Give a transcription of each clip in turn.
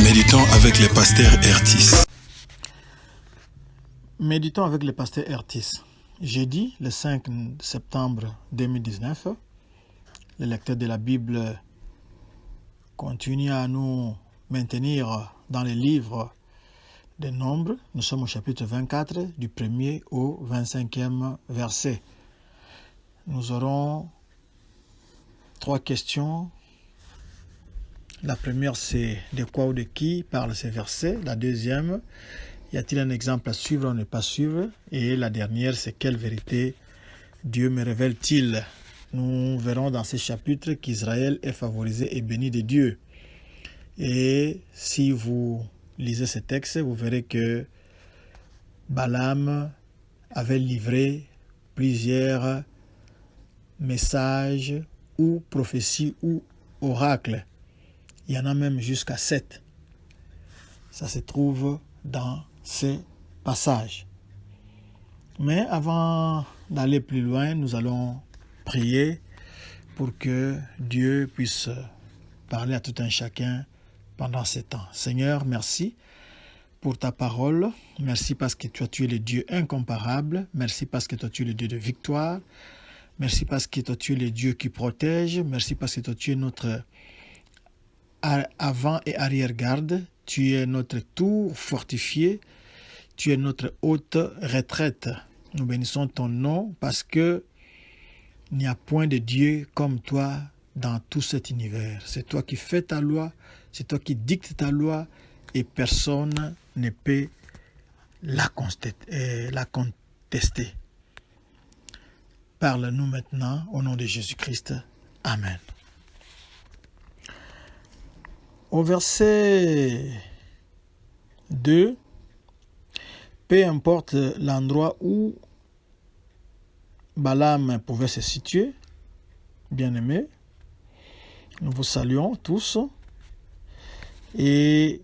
Méditons avec le pasteur Ertis. Méditons avec le pasteur Ertis. Jeudi, le 5 septembre 2019, le lecteur de la Bible continue à nous maintenir dans les livres des Nombres. Nous sommes au chapitre 24, du 1er au 25e verset. Nous aurons 3 questions. La première, c'est de quoi ou de qui parlent ces versets. La deuxième, y a-t-il un exemple à suivre ou ne pas suivre? Et la dernière, c'est quelle vérité Dieu me révèle-t-il? Nous verrons dans ces chapitres qu'Israël est favorisé et béni de Dieu. Et si vous lisez ces textes, vous verrez que Balaam avait livré plusieurs messages ou prophéties ou oracles. Il y en a même jusqu'à 7. Ça se trouve dans ces passages. Mais avant d'aller plus loin, nous allons prier pour que Dieu puisse parler à tout un chacun pendant ces temps. Seigneur, merci pour ta parole. Merci parce que toi, tu es le Dieu incomparable. Merci parce que toi, tu es le Dieu de victoire. Merci parce que toi, tu es le Dieu qui protège. Merci parce que toi, tu es notre avant et arrière-garde. Tu es notre tour fortifié. Tu es notre haute retraite. Nous bénissons ton nom parce que il n'y a point de Dieu comme toi dans tout cet univers. C'est toi qui fais ta loi, c'est toi qui dictes ta loi et personne ne peut la contester. Parle-nous maintenant au nom de Jésus-Christ. Amen. Au verset 2, peu importe l'endroit où Balaam pouvait se situer, bien-aimés, nous vous saluons tous et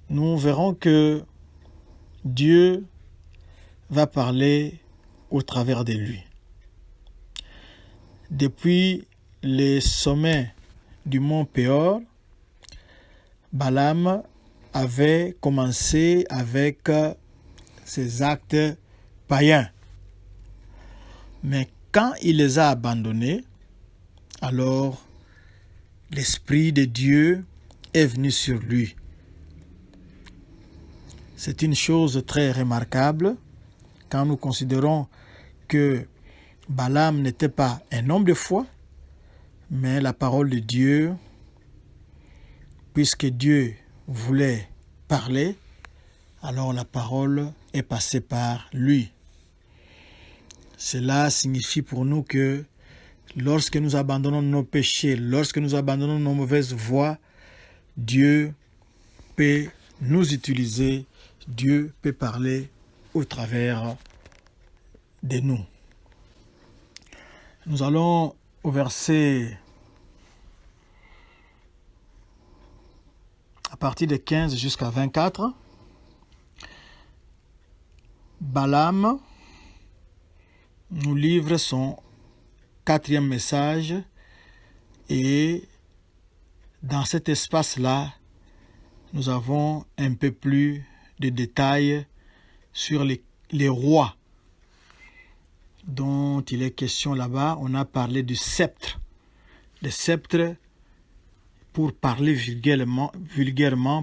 nous verrons que Dieu va parler au travers de lui. Depuis les sommets du mont Péor, Balaam avait commencé avec ses actes païens. Mais quand il les a abandonnés, alors l'Esprit de Dieu est venu sur lui. C'est une chose très remarquable quand nous considérons que Balaam n'était pas un homme de foi, mais la parole de Dieu, puisque Dieu voulait parler, alors la parole est passée par lui. Cela signifie pour nous que lorsque nous abandonnons nos péchés, lorsque nous abandonnons nos mauvaises voies, Dieu peut nous utiliser, Dieu peut parler au travers de nous. Nous allons au verset à partir de 15 jusqu'à 24. Balaam nous livre son 4e message et dans cet espace-là, nous avons un peu plus de détails sur les rois dont il est question là-bas. On a parlé du sceptre. Le sceptre, pour parler vulgairement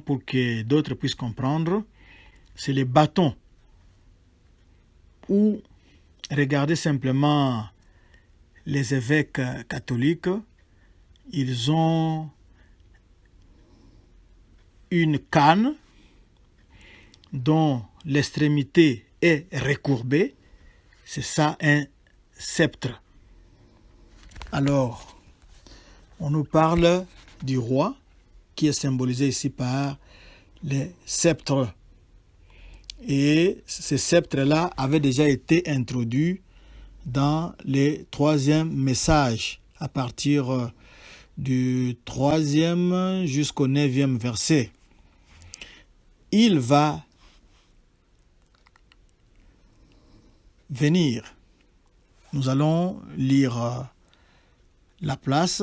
pour que d'autres puissent comprendre, c'est les bâtons. Ou regardez simplement les évêques catholiques, ils ont une canne dont l'extrémité est recourbée. C'est ça un sceptre. Alors, on nous parle du roi qui est symbolisé ici par les sceptres. Et ces sceptres-là avaient déjà été introduits dans le 3e message, à partir du 3e jusqu'au 9e verset. Il va venir. Nous allons lire la place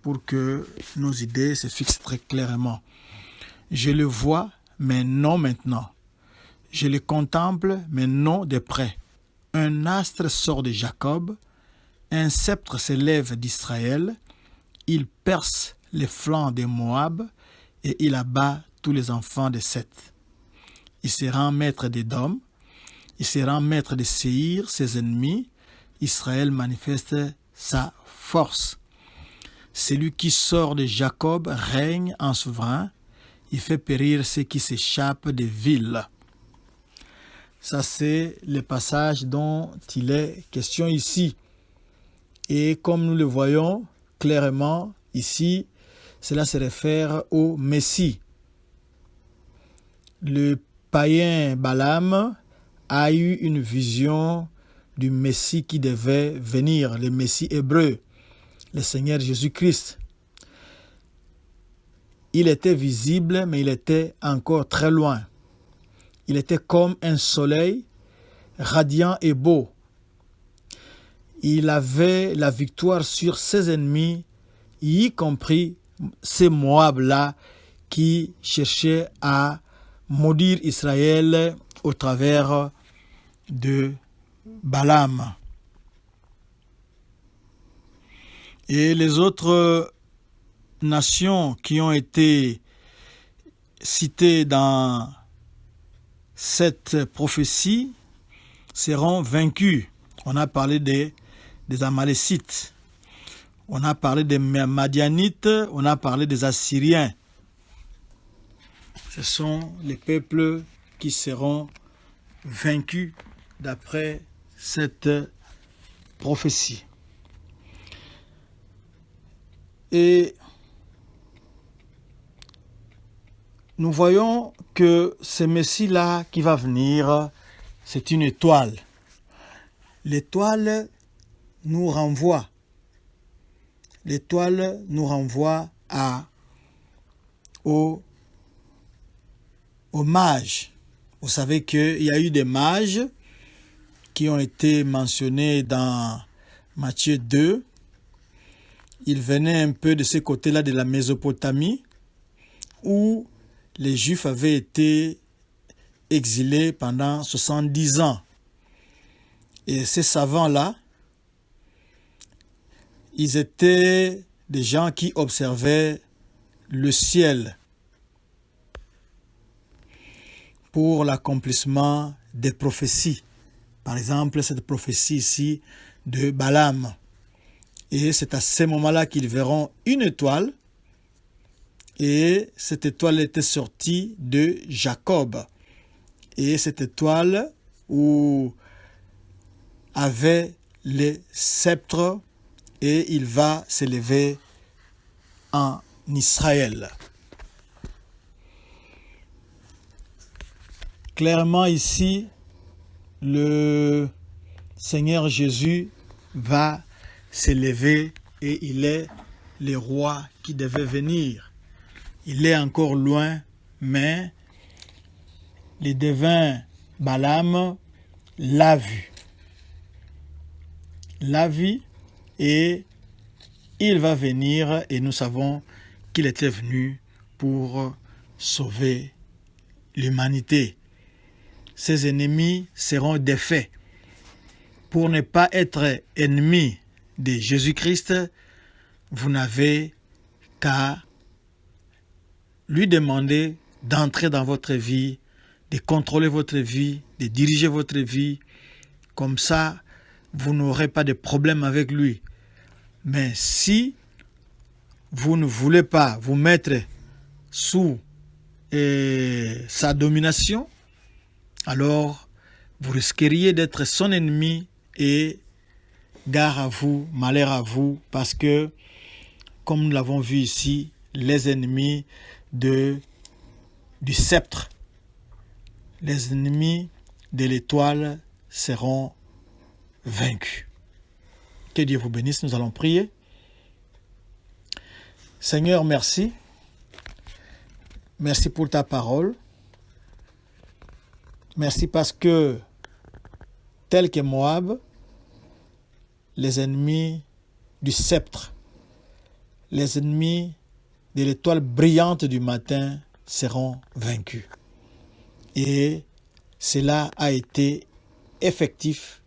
pour que nos idées se fixent très clairement. Je le vois, mais non maintenant. Je le contemple, mais non de près. Un astre sort de Jacob, un sceptre s'élève d'Israël, il perce les flancs de Moab et il abat tous les enfants de Seth. Il se rend maître d'Édom, il se rend maître de Séhir, ses ennemis. Israël manifeste sa force. Celui qui sort de Jacob règne en souverain. Il fait périr ceux qui s'échappent des villes. Ça, c'est le passage dont il est question ici. Et comme nous le voyons clairement ici, cela se réfère au Messie. Le païen Balaam a eu une vision du Messie qui devait venir, le Messie hébreu, le Seigneur Jésus-Christ. Il était visible, mais il était encore très loin. Il était comme un soleil, radiant et beau. Il avait la victoire sur ses ennemis, y compris ces Moab-là qui cherchaient à maudire Israël au travers de Balaam. Et les autres nations qui ont été citées dans cette prophétie seront vaincues. On a parlé des Amalécites, on a parlé des Madianites, on a parlé des Assyriens. Ce sont les peuples qui seront vaincus d'après cette prophétie. Et nous voyons que ce Messie-là qui va venir, c'est une étoile. L'étoile nous renvoie. L'étoile nous renvoie aux mages. Vous savez qu'il y a eu des mages qui ont été mentionnés dans Matthieu 2. Ils venaient un peu de ce côté-là de la Mésopotamie, où les Juifs avaient été exilés pendant 70 ans. Et ces savants-là, ils étaient des gens qui observaient le ciel pour l'accomplissement des prophéties. Par exemple, cette prophétie ici de Balaam. Et c'est à ce moment-là qu'ils verront une étoile. Et cette étoile était sortie de Jacob. Et cette étoile avait les sceptres et il va s'élever en Israël. Clairement ici, le Seigneur Jésus va s'élever et il est le roi qui devait venir. Il est encore loin, mais le devin Balaam l'a vu. L'a vu et il va venir et nous savons qu'il était venu pour sauver l'humanité. Ses ennemis seront défaits. Pour ne pas être ennemi de Jésus-Christ, vous n'avez qu'à lui demander d'entrer dans votre vie, de contrôler votre vie, de diriger votre vie. Comme ça, vous n'aurez pas de problème avec lui. Mais si vous ne voulez pas vous mettre sous sa domination, alors vous risqueriez d'être son ennemi et gare à vous, malheur à vous, parce que, comme nous l'avons vu ici, les ennemis du sceptre, les ennemis de l'étoile seront vaincus. Que Dieu vous bénisse, nous allons prier. Seigneur, merci. Merci pour ta parole. Merci parce que, tel que Moab, les ennemis du sceptre, les ennemis de l'étoile brillante du matin seront vaincus. Et cela a été effectif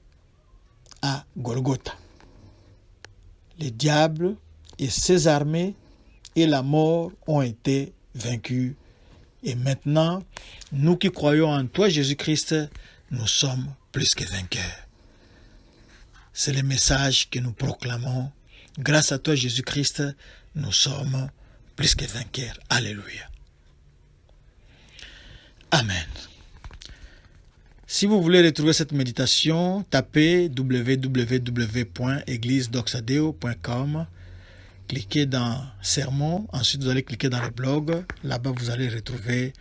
à Golgotha. Le diable et ses armées et la mort ont été vaincus. Et maintenant, nous qui croyons en toi, Jésus-Christ, nous sommes plus que vainqueurs. C'est le message que nous proclamons. Grâce à toi, Jésus-Christ, nous sommes plus que vainqueurs. Alléluia. Amen. Si vous voulez retrouver cette méditation, tapez www.églisedoxadeo.com, cliquez dans Sermons, ensuite vous allez cliquer dans le blog. Là-bas, vous allez retrouver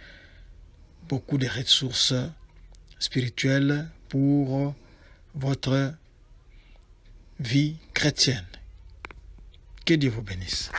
beaucoup de ressources spirituelles pour votre vie chrétienne. Que Dieu vous bénisse.